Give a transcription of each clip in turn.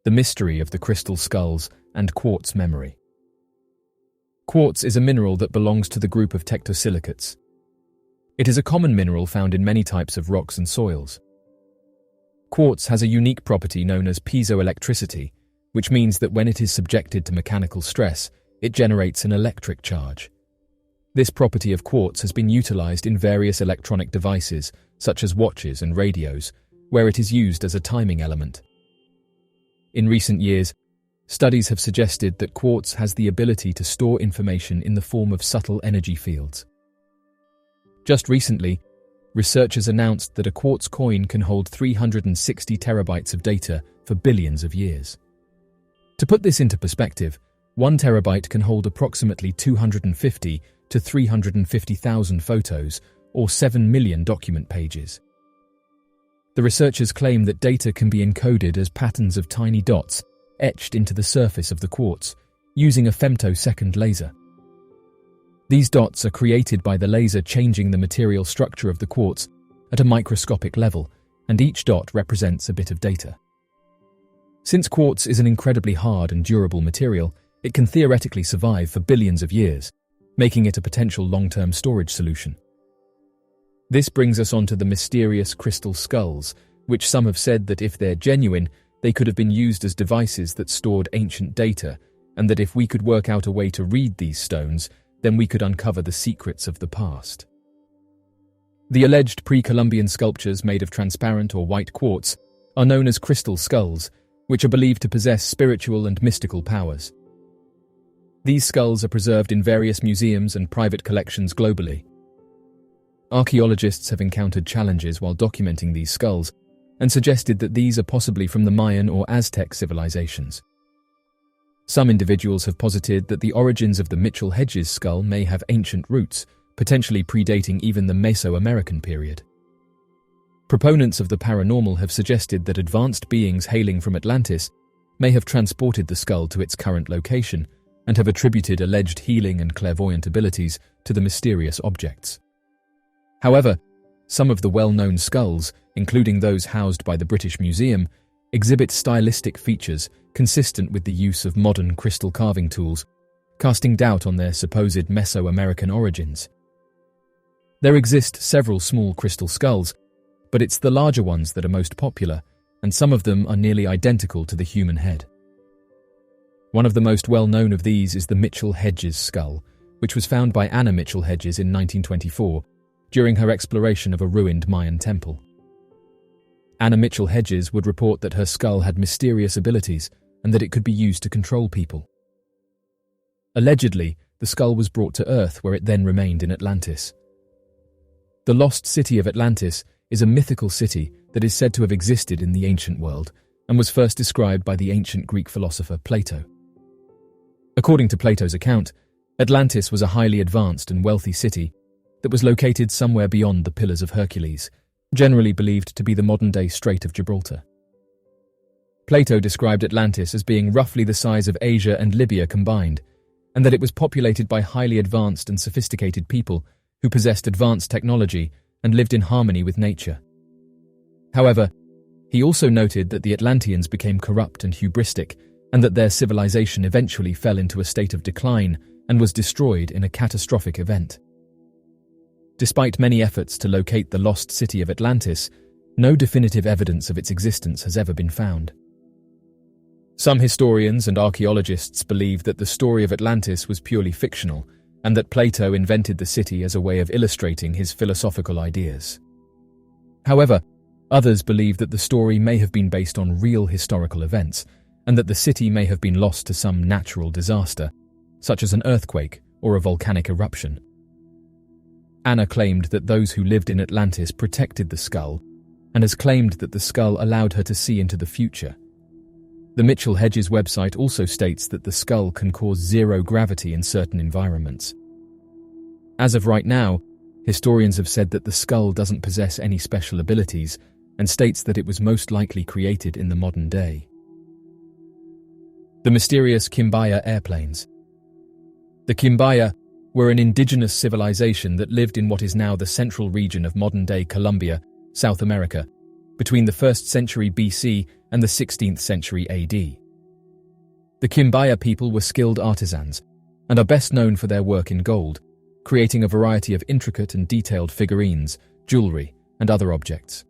the mystery of the crystal skulls, and quartz memory. Quartz is a mineral that belongs to the group of tectosilicates. It is a common mineral found in many types of rocks and soils. Quartz has a unique property known as piezoelectricity, which means that when it is subjected to mechanical stress, it generates an electric charge. This property of quartz has been utilized in various electronic devices, such as watches and radios, where it is used as a timing element. In recent years, studies have suggested that quartz has the ability to store information in the form of subtle energy fields. Just recently, researchers announced that a quartz coin can hold 360 terabytes of data for billions of years. To put this into perspective, 1 terabyte can hold approximately 250 to 350,000 photos or 7 million document pages. The researchers claim that data can be encoded as patterns of tiny dots etched into the surface of the quartz using a femtosecond laser. These dots are created by the laser changing the material structure of the quartz at a microscopic level, and each dot represents a bit of data. Since quartz is an incredibly hard and durable material, it can theoretically survive for billions of years, making it a potential long-term storage solution. This brings us on to the mysterious crystal skulls, which some have said that if they're genuine, they could have been used as devices that stored ancient data, and that if we could work out a way to read these stones, then we could uncover the secrets of the past. The alleged pre-Columbian sculptures made of transparent or white quartz are known as crystal skulls, which are believed to possess spiritual and mystical powers. These skulls are preserved in various museums and private collections globally. Archaeologists have encountered challenges while documenting these skulls and suggested that these are possibly from the Mayan or Aztec civilizations. Some individuals have posited that the origins of the Mitchell-Hedges skull may have ancient roots, potentially predating even the Mesoamerican period. Proponents of the paranormal have suggested that advanced beings hailing from Atlantis may have transported the skull to its current location and have attributed alleged healing and clairvoyant abilities to the mysterious objects. However, some of the well-known skulls, including those housed by the British Museum, exhibit stylistic features consistent with the use of modern crystal carving tools, casting doubt on their supposed Mesoamerican origins. There exist several small crystal skulls, but it's the larger ones that are most popular, and some of them are nearly identical to the human head. One of the most well-known of these is the Mitchell-Hedges skull, which was found by Anna Mitchell-Hedges in 1924 during her exploration of a ruined Mayan temple. Anna Mitchell-Hedges would report that her skull had mysterious abilities and that it could be used to control people. Allegedly, the skull was brought to Earth where it then remained in Atlantis. The lost city of Atlantis is a mythical city that is said to have existed in the ancient world and was first described by the ancient Greek philosopher Plato. According to Plato's account, Atlantis was a highly advanced and wealthy city that was located somewhere beyond the Pillars of Hercules, generally believed to be the modern-day Strait of Gibraltar. Plato described Atlantis as being roughly the size of Asia and Libya combined, and that it was populated by highly advanced and sophisticated people who possessed advanced technology and lived in harmony with nature. However, he also noted that the Atlanteans became corrupt and hubristic, and that their civilization eventually fell into a state of decline and was destroyed in a catastrophic event. Despite many efforts to locate the lost city of Atlantis, no definitive evidence of its existence has ever been found. Some historians and archaeologists believe that the story of Atlantis was purely fictional, and that Plato invented the city as a way of illustrating his philosophical ideas. However, others believe that the story may have been based on real historical events, and that the city may have been lost to some natural disaster, such as an earthquake or a volcanic eruption. Anna claimed that those who lived in Atlantis protected the skull, and has claimed that the skull allowed her to see into the future. The Mitchell-Hedges website also states that the skull can cause zero gravity in certain environments. As of right now, historians have said that the skull doesn't possess any special abilities and states that it was most likely created in the modern day. The mysterious Kumbaya airplanes. The Kumbaya were an indigenous civilization that lived in what is now the central region of modern-day Colombia, South America, between the 1st century BC and the 16th century AD. The Kumbaya people were skilled artisans and are best known for their work in gold, creating a variety of intricate and detailed figurines, jewelry, and other objects.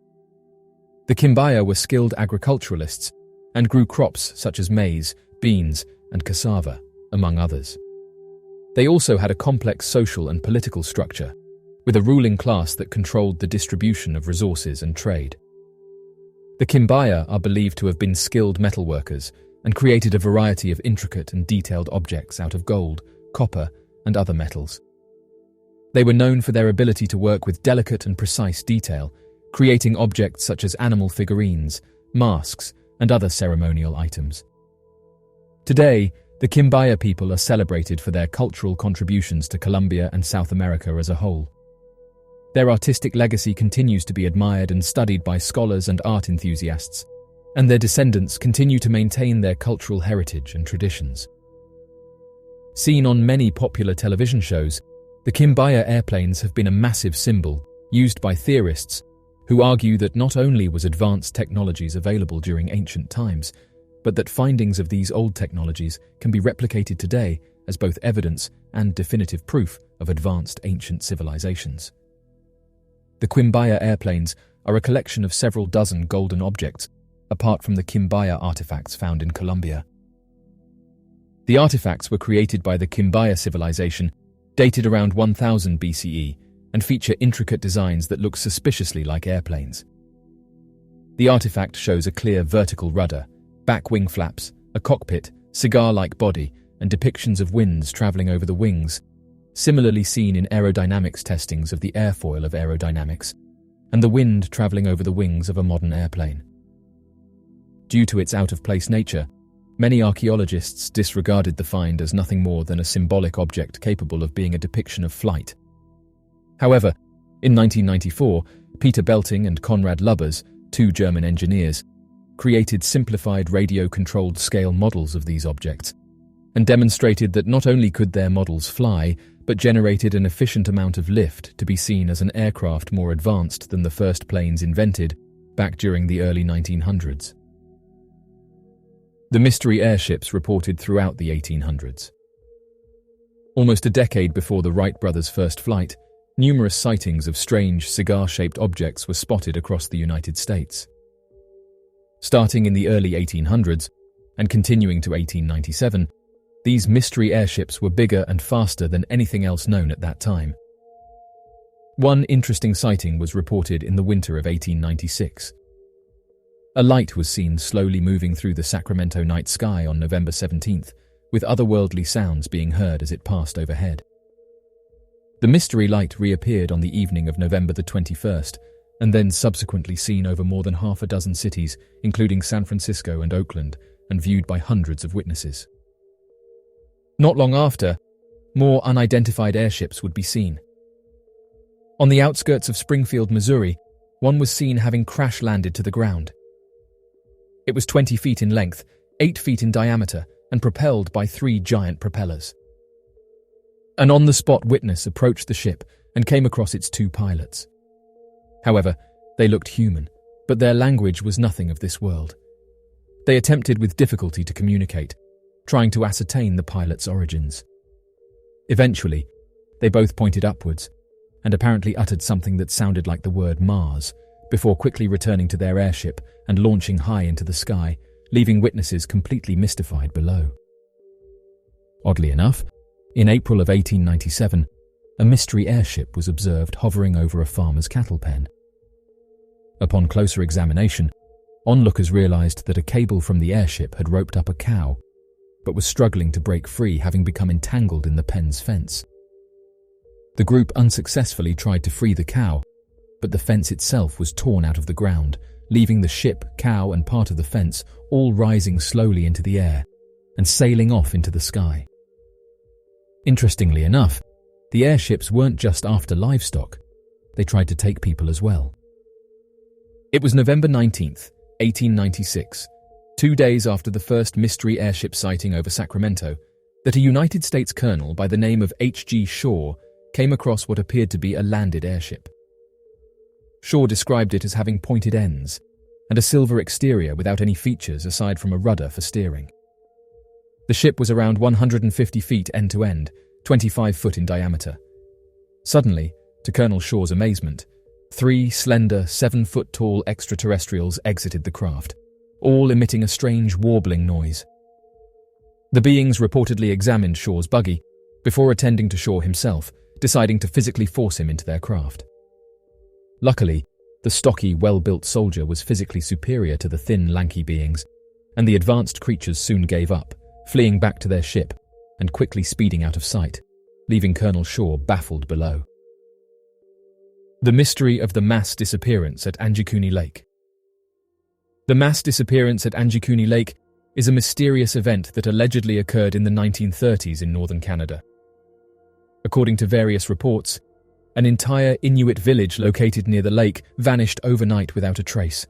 The Kumbaya were skilled agriculturalists and grew crops such as maize, beans, and cassava, among others. They also had a complex social and political structure, with a ruling class that controlled the distribution of resources and trade. The Kumbaya are believed to have been skilled metalworkers and created a variety of intricate and detailed objects out of gold, copper, and other metals. They were known for their ability to work with delicate and precise detail, creating objects such as animal figurines, masks, and other ceremonial items. Today, the Kumbaya people are celebrated for their cultural contributions to Colombia and South America as a whole. Their artistic legacy continues to be admired and studied by scholars and art enthusiasts, and their descendants continue to maintain their cultural heritage and traditions. Seen on many popular television shows, the Kumbaya airplanes have been a massive symbol used by theorists who argue that not only was advanced technologies available during ancient times, but that findings of these old technologies can be replicated today as both evidence and definitive proof of advanced ancient civilizations. The Kumbaya airplanes are a collection of several dozen golden objects, apart from the Kumbaya artifacts found in Colombia. The artifacts were created by the Kumbaya civilization, dated around 1000 BCE, and feature intricate designs that look suspiciously like airplanes. The artifact shows a clear vertical rudder, back wing flaps, a cockpit, cigar-like body, and depictions of winds traveling over the wings, similarly seen in aerodynamics testings of the airfoil of aerodynamics, and the wind traveling over the wings of a modern airplane. Due to its out-of-place nature, many archaeologists disregarded the find as nothing more than a symbolic object capable of being a depiction of flight. However, in 1994, Peter Belting and Konrad Lubbers, two German engineers, created simplified radio-controlled scale models of these objects, and demonstrated that not only could their models fly, but generated an efficient amount of lift to be seen as an aircraft more advanced than the first planes invented back during the early 1900s. The mystery airships reported throughout the 1800s. Almost a decade before the Wright brothers' first flight, numerous sightings of strange cigar-shaped objects were spotted across the United States. Starting in the early 1800s and continuing to 1897, these mystery airships were bigger and faster than anything else known at that time. One interesting sighting was reported in the winter of 1896. A light was seen slowly moving through the Sacramento night sky on November 17th, with otherworldly sounds being heard as it passed overhead. The mystery light reappeared on the evening of November the 21st, and then subsequently seen over more than half a dozen cities, including San Francisco and Oakland, and viewed by hundreds of witnesses. Not long after, more unidentified airships would be seen. On the outskirts of Springfield, Missouri, one was seen having crash-landed to the ground. It was 20 feet in length, 8 feet in diameter, and propelled by 3 giant propellers. An on-the-spot witness approached the ship and came across its 2 pilots. However, they looked human, but their language was nothing of this world. They attempted with difficulty to communicate, trying to ascertain the pilot's origins. Eventually, they both pointed upwards and apparently uttered something that sounded like the word Mars, before quickly returning to their airship and launching high into the sky, leaving witnesses completely mystified below. Oddly enough, in April of 1897, a mystery airship was observed hovering over a farmer's cattle pen. Upon closer examination, onlookers realized that a cable from the airship had roped up a cow, but was struggling to break free, having become entangled in the pen's fence. The group unsuccessfully tried to free the cow, but the fence itself was torn out of the ground, leaving the ship, cow, and part of the fence all rising slowly into the air and sailing off into the sky. Interestingly enough, the airships weren't just after livestock, they tried to take people as well. It was November 19th, 1896, 2 days after the first mystery airship sighting over Sacramento, that a United States colonel by the name of H.G. Shaw came across what appeared to be a landed airship. Shaw described it as having pointed ends, and a silver exterior without any features aside from a rudder for steering. The ship was around 150 feet end-to-end, 25 foot in diameter. Suddenly, to Colonel Shaw's amazement, 3 slender, 7-foot-tall extraterrestrials exited the craft, all emitting a strange warbling noise. The beings reportedly examined Shaw's buggy before attending to Shaw himself, deciding to physically force him into their craft. Luckily, the stocky, well-built soldier was physically superior to the thin, lanky beings, and the advanced creatures soon gave up, fleeing back to their ship and quickly speeding out of sight, leaving Colonel Shaw baffled below. The mystery of the mass disappearance at Akukuni Lake. The mass disappearance at Akukuni Lake is a mysterious event that allegedly occurred in the 1930s in northern Canada. According to various reports, an entire Inuit village located near the lake vanished overnight without a trace.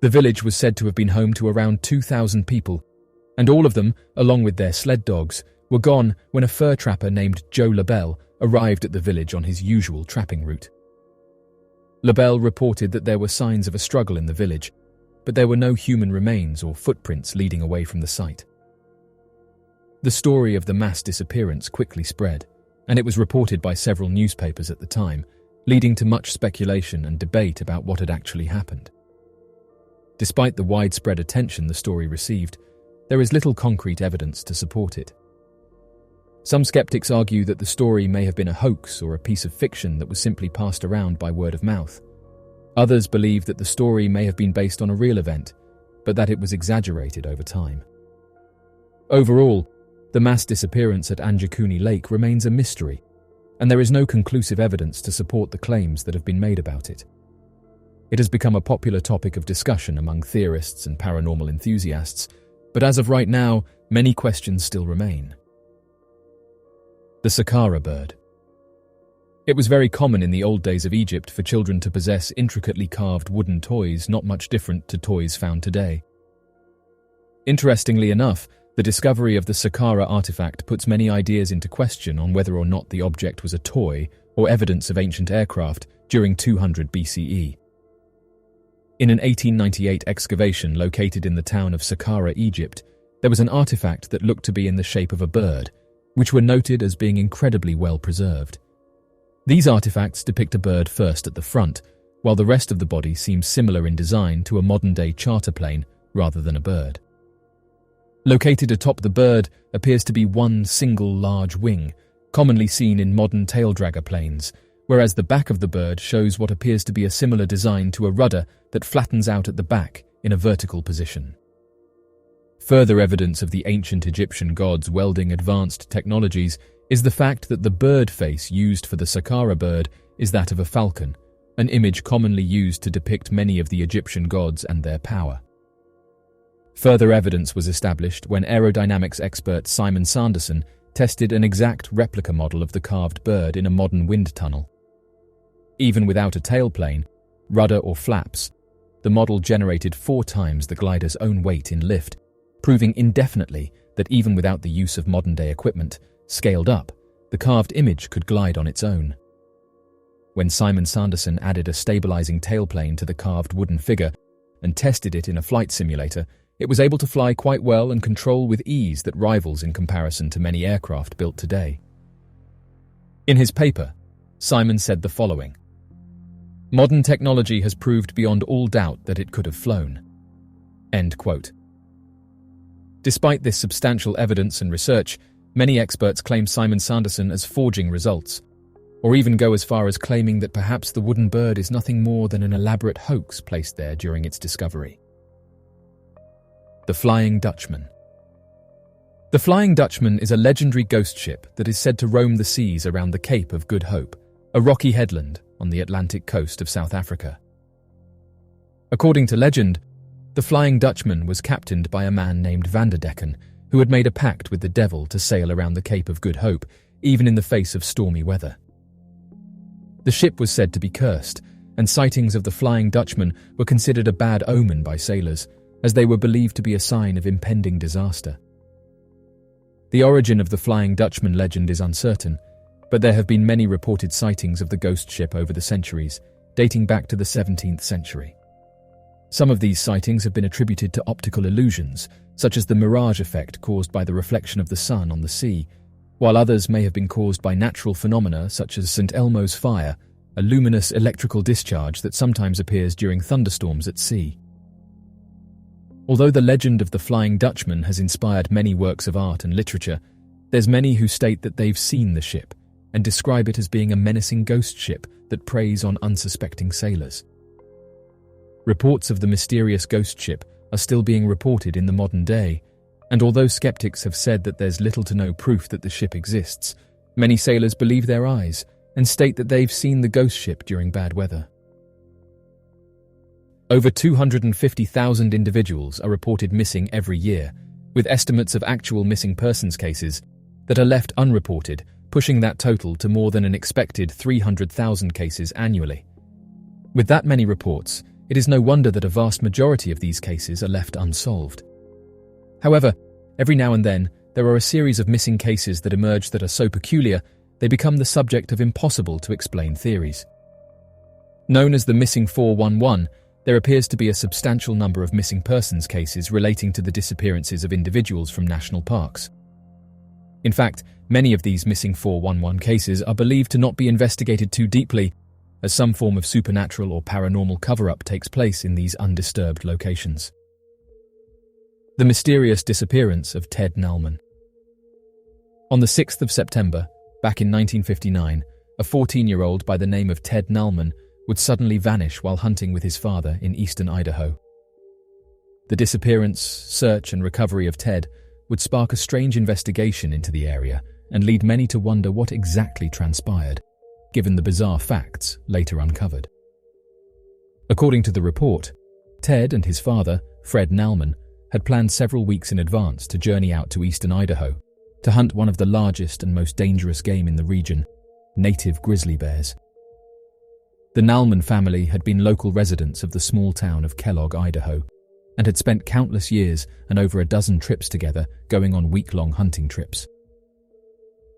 The village was said to have been home to around 2,000 people, and all of them, along with their sled dogs, were gone when a fur trapper named Joe LaBelle arrived at the village on his usual trapping route. LaBelle reported that there were signs of a struggle in the village, but there were no human remains or footprints leading away from the site. The story of the mass disappearance quickly spread, and it was reported by several newspapers at the time, leading to much speculation and debate about what had actually happened. Despite the widespread attention the story received, there is little concrete evidence to support it. Some skeptics argue that the story may have been a hoax or a piece of fiction that was simply passed around by word of mouth. Others believe that the story may have been based on a real event, but that it was exaggerated over time. Overall, the mass disappearance at Akukuni Lake remains a mystery, and there is no conclusive evidence to support the claims that have been made about it. It has become a popular topic of discussion among theorists and paranormal enthusiasts, but as of right now, many questions still remain. The Sakara Bird. It was very common in the old days of Egypt for children to possess intricately carved wooden toys not much different to toys found today. Interestingly enough, the discovery of the Sakara artifact puts many ideas into question on whether or not the object was a toy or evidence of ancient aircraft during 200 BCE. In an 1898 excavation located in the town of Sakara, Egypt, there was an artifact that looked to be in the shape of a bird, which were noted as being incredibly well preserved. These artifacts depict a bird first at the front, while the rest of the body seems similar in design to a modern-day charter plane rather than a bird. Located atop the bird appears to be one single large wing, commonly seen in modern tail-dragger planes, whereas the back of the bird shows what appears to be a similar design to a rudder that flattens out at the back in a vertical position. Further evidence of the ancient Egyptian gods welding advanced technologies is the fact that the bird face used for the Sakara bird is that of a falcon, an image commonly used to depict many of the Egyptian gods and their power. Further evidence was established when aerodynamics expert Simon Sanderson tested an exact replica model of the carved bird in a modern wind tunnel. Even without a tailplane, rudder or flaps, the model generated 4 times the glider's own weight in lift, proving indefinitely that even without the use of modern-day equipment, scaled up, the carved image could glide on its own. When Simon Sanderson added a stabilizing tailplane to the carved wooden figure and tested it in a flight simulator, it was able to fly quite well and control with ease that rivals in comparison to many aircraft built today. In his paper, Simon said the following: "Modern technology has proved beyond all doubt that it could have flown." End quote. Despite this substantial evidence and research, many experts claim Simon Sanderson as forging results, or even go as far as claiming that perhaps the wooden bird is nothing more than an elaborate hoax placed there during its discovery. The Flying Dutchman. The Flying Dutchman is a legendary ghost ship that is said to roam the seas around the Cape of Good Hope, a rocky headland on the Atlantic coast of South Africa. According to legend, the Flying Dutchman was captained by a man named Vanderdecken, who had made a pact with the devil to sail around the Cape of Good Hope, even in the face of stormy weather. The ship was said to be cursed, and sightings of the Flying Dutchman were considered a bad omen by sailors, as they were believed to be a sign of impending disaster. The origin of the Flying Dutchman legend is uncertain, but there have been many reported sightings of the ghost ship over the centuries, dating back to the 17th century. Some of these sightings have been attributed to optical illusions, such as the mirage effect caused by the reflection of the sun on the sea, while others may have been caused by natural phenomena such as St. Elmo's fire, a luminous electrical discharge that sometimes appears during thunderstorms at sea. Although the legend of the Flying Dutchman has inspired many works of art and literature, there's many who state that they've seen the ship and describe it as being a menacing ghost ship that preys on unsuspecting sailors. Reports of the mysterious ghost ship are still being reported in the modern day, and although skeptics have said that there's little to no proof that the ship exists, many sailors believe their eyes and state that they've seen the ghost ship during bad weather. Over 250,000 individuals are reported missing every year, with estimates of actual missing persons cases that are left unreported, pushing that total to more than an expected 300,000 cases annually. With that many reports, it is no wonder that a vast majority of these cases are left unsolved. However, every now and then, there are a series of missing cases that emerge that are so peculiar, they become the subject of impossible to explain theories. Known as the Missing 411, there appears to be a substantial number of missing persons cases relating to the disappearances of individuals from national parks. In fact, many of these Missing 411 cases are believed to not be investigated too deeply, as some form of supernatural or paranormal cover-up takes place in these undisturbed locations. The mysterious disappearance of Ted Nalman. On the 6th of September, back in 1959, a 14-year-old by the name of Ted Nalman would suddenly vanish while hunting with his father in eastern Idaho. The disappearance, search, and recovery of Ted would spark a strange investigation into the area and lead many to wonder what exactly transpired, given the bizarre facts later uncovered. According to the report, Ted and his father, Fred Nalman, had planned several weeks in advance to journey out to eastern Idaho to hunt one of the largest and most dangerous game in the region, native grizzly bears. The Nalman family had been local residents of the small town of Kellogg, Idaho, and had spent countless years and over a dozen trips together going on week-long hunting trips.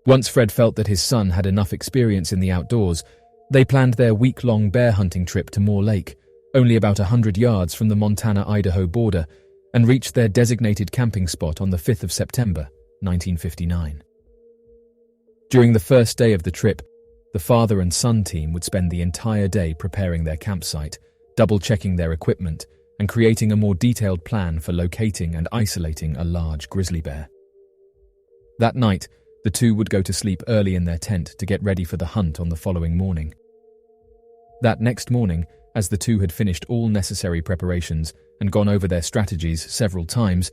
Once Fred felt that his son had enough experience in the outdoors, they planned their week-long bear hunting trip to Moore Lake, only about 100 yards from the Montana-Idaho border, and reached their designated camping spot on the 5th of September, 1959. During the first day of the trip, the father and son team would spend the entire day preparing their campsite, double-checking their equipment, and creating a more detailed plan for locating and isolating a large grizzly bear. That night, the two would go to sleep early in their tent to get ready for the hunt on the following morning. That next morning, as the two had finished all necessary preparations and gone over their strategies several times,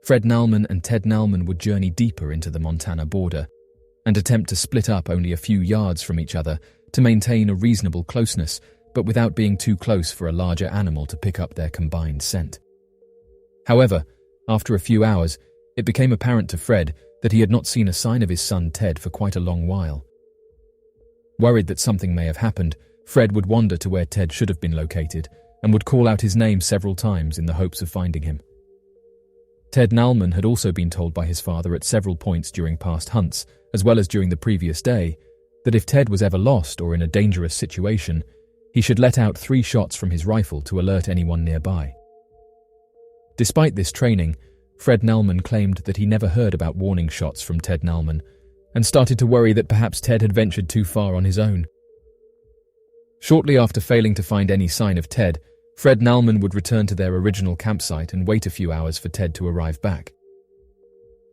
Fred Nalman and Ted Nalman would journey deeper into the Montana border and attempt to split up only a few yards from each other to maintain a reasonable closeness, but without being too close for a larger animal to pick up their combined scent. However, after a few hours, it became apparent to Fred that he had not seen a sign of his son Ted for quite a long while. Worried that something may have happened, Fred would wander to where Ted should have been located and would call out his name several times in the hopes of finding him. Ted Nalman had also been told by his father at several points during past hunts, as well as during the previous day, that if Ted was ever lost or in a dangerous situation, he should let out 3 shots from his rifle to alert anyone nearby. Despite this training, Fred Nalman claimed that he never heard about warning shots from Ted Nalman and started to worry that perhaps Ted had ventured too far on his own. Shortly after failing to find any sign of Ted, Fred Nalman would return to their original campsite and wait a few hours for Ted to arrive back.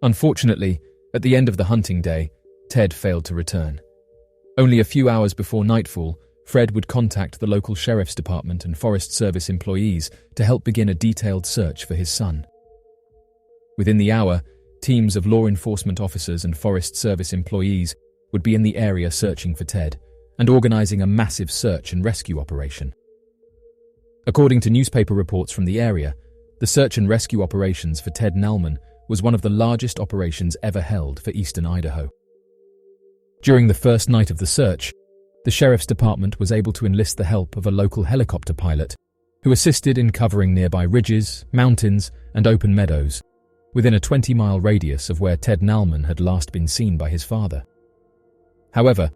Unfortunately, at the end of the hunting day, Ted failed to return. Only a few hours before nightfall, Fred would contact the local sheriff's department and Forest Service employees to help begin a detailed search for his son. Within the hour, teams of law enforcement officers and Forest Service employees would be in the area searching for Ted and organizing a massive search and rescue operation. According to newspaper reports from the area, the search and rescue operations for Ted Nalman was one of the largest operations ever held for eastern Idaho. During the first night of the search, the sheriff's department was able to enlist the help of a local helicopter pilot who assisted in covering nearby ridges, mountains, and open meadows within a 20-mile radius of where Ted Nalman had last been seen by his father. However,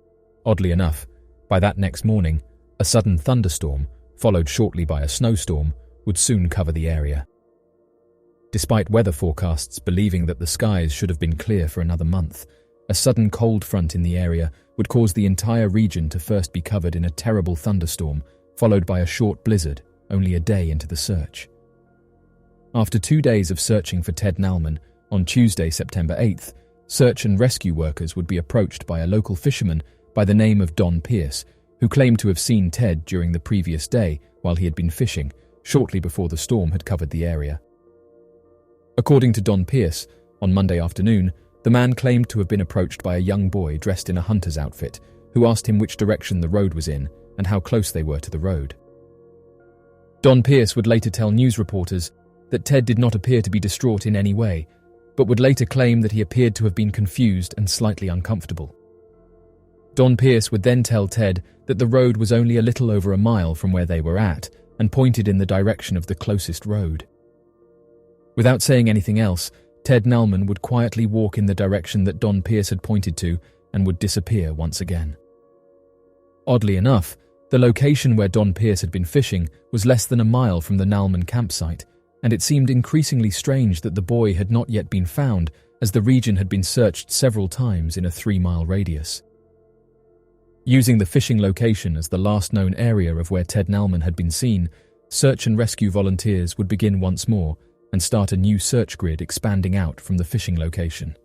oddly enough, by that next morning, a sudden thunderstorm, followed shortly by a snowstorm, would soon cover the area. Despite weather forecasts believing that the skies should have been clear for another month, a sudden cold front in the area would cause the entire region to first be covered in a terrible thunderstorm, followed by a short blizzard only a day into the search. After 2 days of searching for Ted Nalman, on Tuesday, September 8th, search and rescue workers would be approached by a local fisherman by the name of Don Pierce, who claimed to have seen Ted during the previous day while he had been fishing, shortly before the storm had covered the area. According to Don Pierce, on Monday afternoon, the man claimed to have been approached by a young boy dressed in a hunter's outfit, who asked him which direction the road was in and how close they were to the road. Don Pierce would later tell news reporters that Ted did not appear to be distraught in any way, but would later claim that he appeared to have been confused and slightly uncomfortable. Don Pierce would then tell Ted that the road was only a little over a mile from where they were at and pointed in the direction of the closest road. Without saying anything else, Ted Nalman would quietly walk in the direction that Don Pierce had pointed to and would disappear once again. Oddly enough, the location where Don Pierce had been fishing was less than a mile from the Nalman campsite, and it seemed increasingly strange that the boy had not yet been found, as the region had been searched several times in a 3-mile radius. Using the fishing location as the last known area of where Ted Nalman had been seen, search and rescue volunteers would begin once more and start a new search grid expanding out from the fishing location.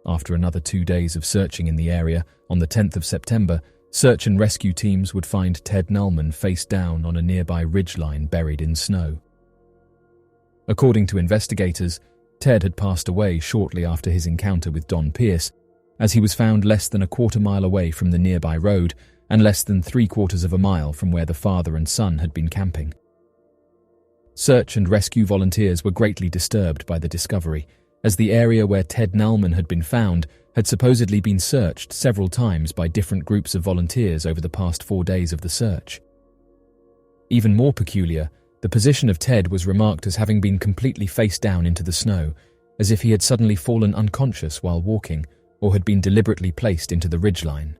After another 2 days of searching in the area, on the 10th of September, search and rescue teams would find Ted Nalman face down on a nearby ridgeline buried in snow. According to investigators, Ted had passed away shortly after his encounter with Don Pierce, as he was found less than a quarter-mile away from the nearby road and less than 3/4 of a mile from where the father and son had been camping. Search and rescue volunteers were greatly disturbed by the discovery, as the area where Ted Nalman had been found had supposedly been searched several times by different groups of volunteers over the past 4 days of the search. Even more peculiar, the position of Ted was remarked as having been completely face down into the snow, as if he had suddenly fallen unconscious while walking or had been deliberately placed into the ridgeline.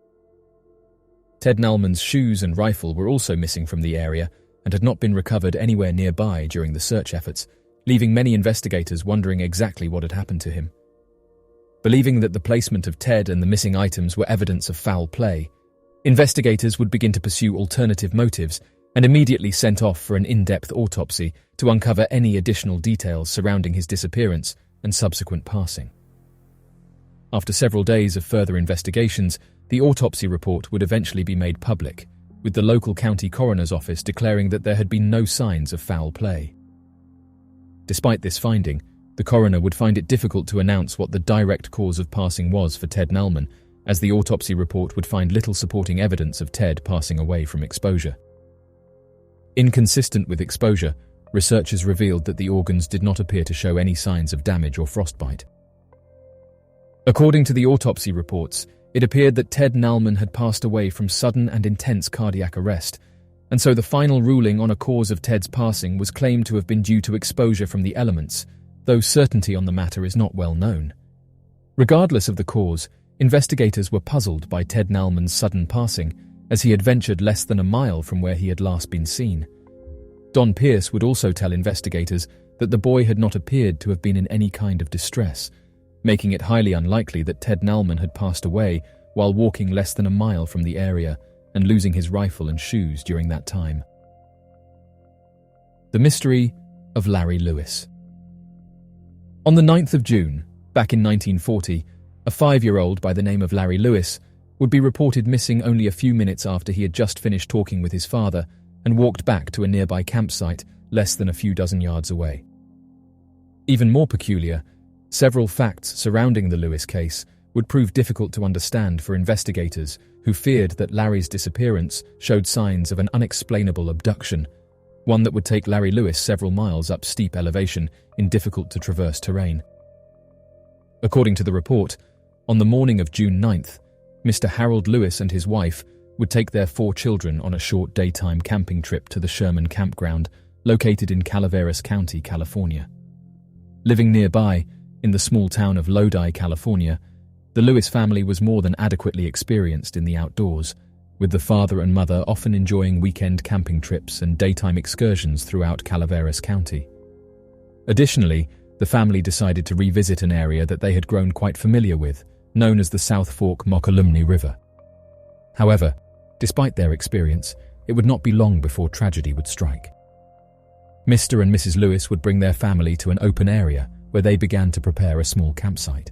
Ted Nalman's shoes and rifle were also missing from the area and had not been recovered anywhere nearby during the search efforts, leaving many investigators wondering exactly what had happened to him. Believing that the placement of Ted and the missing items were evidence of foul play, investigators would begin to pursue alternative motives and immediately sent off for an in-depth autopsy to uncover any additional details surrounding his disappearance and subsequent passing. After several days of further investigations, the autopsy report would eventually be made public, with the local county coroner's office declaring that there had been no signs of foul play. Despite this finding, the coroner would find it difficult to announce what the direct cause of passing was for Ted Nalman, as the autopsy report would find little supporting evidence of Ted passing away from exposure. Inconsistent with exposure, researchers revealed that the organs did not appear to show any signs of damage or frostbite. According to the autopsy reports, it appeared that Ted Nalman had passed away from sudden and intense cardiac arrest, and so the final ruling on a cause of Ted's passing was claimed to have been due to exposure from the elements, though certainty on the matter is not well known. Regardless of the cause, investigators were puzzled by Ted Nalman's sudden passing, as he had ventured less than a mile from where he had last been seen. Don Pierce would also tell investigators that the boy had not appeared to have been in any kind of distress, making it highly unlikely that Ted Nalman had passed away while walking less than a mile from the area and losing his rifle and shoes during that time. The mystery of Larry Lewis. On the 9th of June, back in 1940, a 5-year-old by the name of Larry Lewis would be reported missing only a few minutes after he had just finished talking with his father and walked back to a nearby campsite less than a few dozen yards away. Even more peculiar, several facts surrounding the Lewis case would prove difficult to understand for investigators who feared that Larry's disappearance showed signs of an unexplainable abduction, one that would take Larry Lewis several miles up steep elevation in difficult-to-traverse terrain. According to the report, on the morning of June 9th, Mr. Harold Lewis and his wife would take their 4 children on a short daytime camping trip to the Sherman Campground, located in Calaveras County, California. Living nearby, in the small town of Lodi, California, the Lewis family was more than adequately experienced in the outdoors, with the father and mother often enjoying weekend camping trips and daytime excursions throughout Calaveras County. Additionally, the family decided to revisit an area that they had grown quite familiar with, known as the South Fork Mokelumne River. However, despite their experience, it would not be long before tragedy would strike. Mr. and Mrs. Lewis would bring their family to an open area where they began to prepare a small campsite.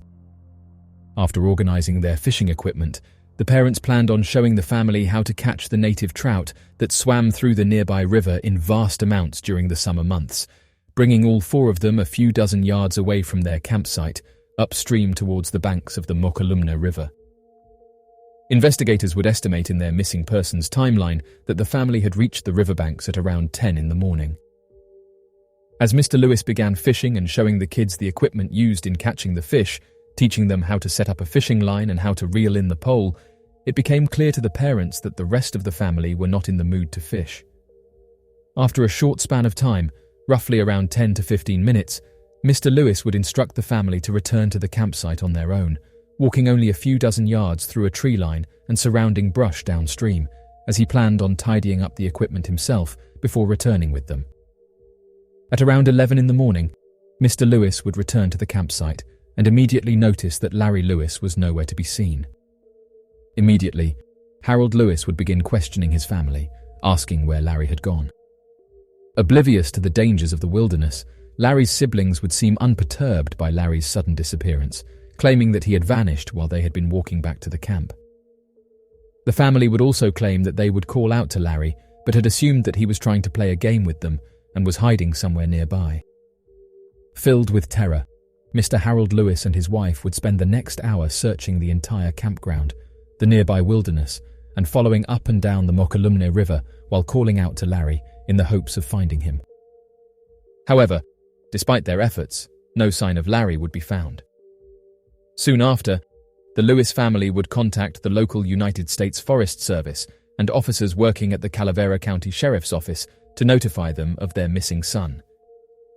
After organizing their fishing equipment, the parents planned on showing the family how to catch the native trout that swam through the nearby river in vast amounts during the summer months, bringing all four of them a few dozen yards away from their campsite, upstream towards the banks of the Mokelumne River. Investigators would estimate in their missing persons timeline that the family had reached the riverbanks at around 10 in the morning. As Mr. Lewis began fishing and showing the kids the equipment used in catching the fish, teaching them how to set up a fishing line and how to reel in the pole, it became clear to the parents that the rest of the family were not in the mood to fish. After a short span of time, roughly around 10 to 15 minutes, Mr. Lewis would instruct the family to return to the campsite on their own, walking only a few dozen yards through a tree line and surrounding brush downstream, as he planned on tidying up the equipment himself before returning with them. At around 11 in the morning, Mr. Lewis would return to the campsite and immediately notice that Larry Lewis was nowhere to be seen. Immediately, Harold Lewis would begin questioning his family, asking where Larry had gone. Oblivious to the dangers of the wilderness, Larry's siblings would seem unperturbed by Larry's sudden disappearance, claiming that he had vanished while they had been walking back to the camp. The family would also claim that they would call out to Larry, but had assumed that he was trying to play a game with them and was hiding somewhere nearby. Filled with terror, Mr. Harold Lewis and his wife would spend the next hour searching the entire campground, the nearby wilderness, and following up and down the Mokelumne River while calling out to Larry in the hopes of finding him. However, despite their efforts, no sign of Larry would be found. Soon after, the Lewis family would contact the local United States Forest Service and officers working at the Calaveras County Sheriff's Office to notify them of their missing son.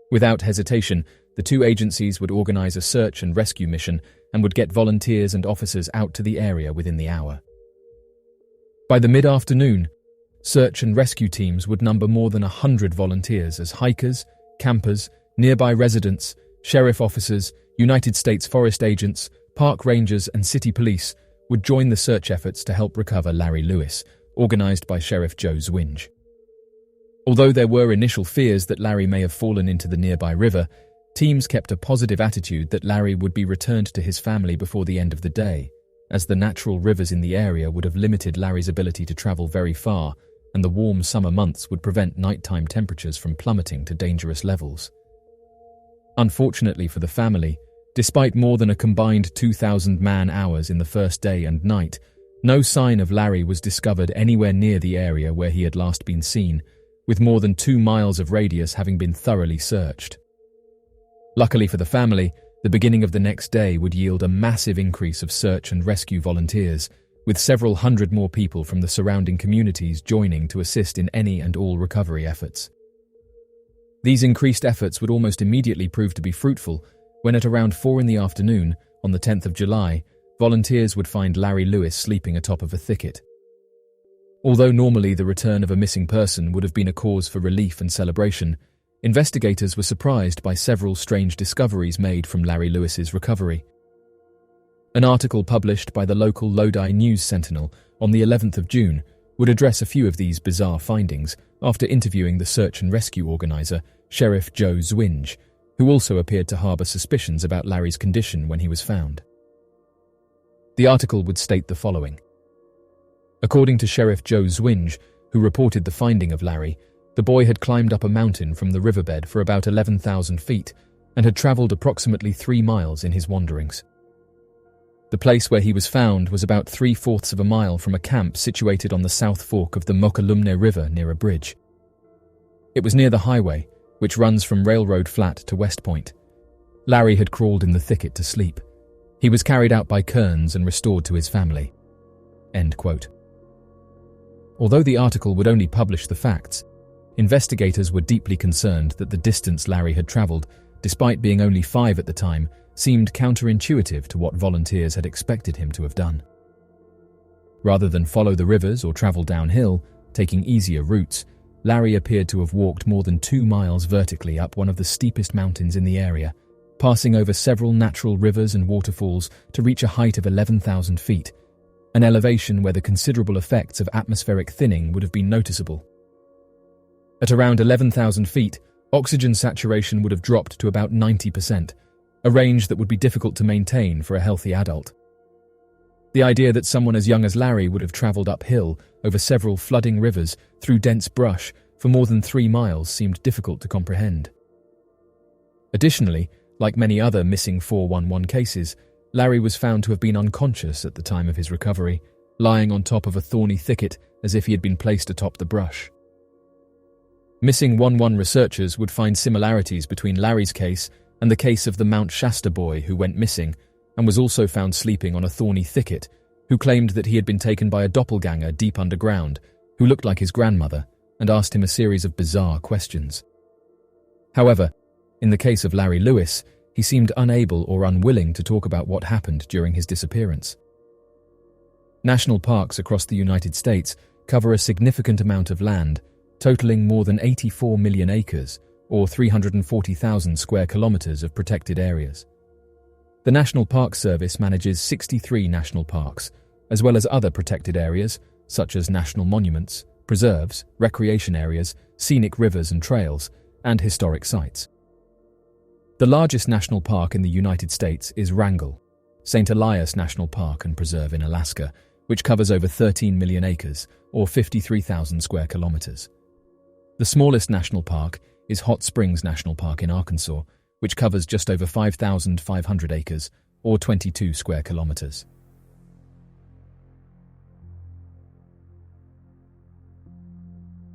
Without hesitation, the two agencies would organize a search and rescue mission and would get volunteers and officers out to the area within the hour. By the mid-afternoon, search and rescue teams would number more than 100 volunteers as hikers, campers, nearby residents, sheriff officers, United States forest agents, park rangers and city police would join the search efforts to help recover Larry Lewis, organized by Sheriff Joe Zwinge. Although there were initial fears that Larry may have fallen into the nearby river, teams kept a positive attitude that Larry would be returned to his family before the end of the day, as the natural rivers in the area would have limited Larry's ability to travel very far, and the warm summer months would prevent nighttime temperatures from plummeting to dangerous levels. Unfortunately for the family, despite more than a combined 2,000 man-hours in the first day and night, no sign of Larry was discovered anywhere near the area where he had last been seen, with more than 2 miles of radius having been thoroughly searched. Luckily for the family, the beginning of the next day would yield a massive increase of search and rescue volunteers, with several hundred more people from the surrounding communities joining to assist in any and all recovery efforts. These increased efforts would almost immediately prove to be fruitful when at around 4 in the afternoon, on the 10th of July, volunteers would find Larry Lewis sleeping atop of a thicket. Although normally the return of a missing person would have been a cause for relief and celebration, investigators were surprised by several strange discoveries made from Larry Lewis's recovery. An article published by the local Lodi News Sentinel on the 11th of June would address a few of these bizarre findings after interviewing the search and rescue organizer, Sheriff Joe Zwinge, who also appeared to harbor suspicions about Larry's condition when he was found. The article would state the following. According to Sheriff Joe Zwinge, who reported the finding of Larry, the boy had climbed up a mountain from the riverbed for about 11,000 feet and had traveled approximately 3 miles in his wanderings. The place where he was found was about 3/4 of a mile from a camp situated on the south fork of the Mokelumne River near a bridge. It was near the highway, which runs from Railroad Flat to West Point. Larry had crawled in the thicket to sleep. He was carried out by Kearns and restored to his family. End quote. Although the article would only publish the facts, investigators were deeply concerned that the distance Larry had traveled, despite being only 5 at the time, seemed counterintuitive to what volunteers had expected him to have done. Rather than follow the rivers or travel downhill, taking easier routes, Larry appeared to have walked more than 2 miles vertically up one of the steepest mountains in the area, passing over several natural rivers and waterfalls to reach a height of 11,000 feet, an elevation where the considerable effects of atmospheric thinning would have been noticeable. At around 11,000 feet, oxygen saturation would have dropped to about 90%, a range that would be difficult to maintain for a healthy adult. The idea that someone as young as Larry would have traveled uphill over several flooding rivers through dense brush for more than 3 miles seemed difficult to comprehend. Additionally, like many other missing 411 cases, Larry was found to have been unconscious at the time of his recovery, lying on top of a thorny thicket as if he had been placed atop the brush. Missing 11 researchers would find similarities between Larry's case and the case of the Mount Shasta boy who went missing and was also found sleeping on a thorny thicket, who claimed that he had been taken by a doppelganger deep underground who looked like his grandmother and asked him a series of bizarre questions. However, in the case of Larry Lewis, he seemed unable or unwilling to talk about what happened during his disappearance. National parks across the United States cover a significant amount of land, totaling more than 84 million acres, or 340,000 square kilometers of protected areas. The National Park Service manages 63 national parks, as well as other protected areas, such as national monuments, preserves, recreation areas, scenic rivers and trails, and historic sites. The largest national park in the United States is Wrangell, St. Elias National Park and Preserve in Alaska, which covers over 13 million acres, or 53,000 square kilometers. The smallest national park is Hot Springs National Park in Arkansas, which covers just over 5,500 acres, or 22 square kilometers.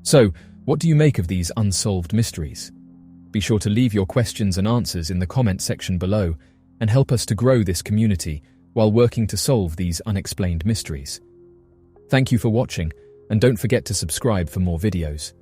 So, what do you make of these unsolved mysteries? Be sure to leave your questions and answers in the comment section below and help us to grow this community while working to solve these unexplained mysteries. Thank you for watching, and don't forget to subscribe for more videos.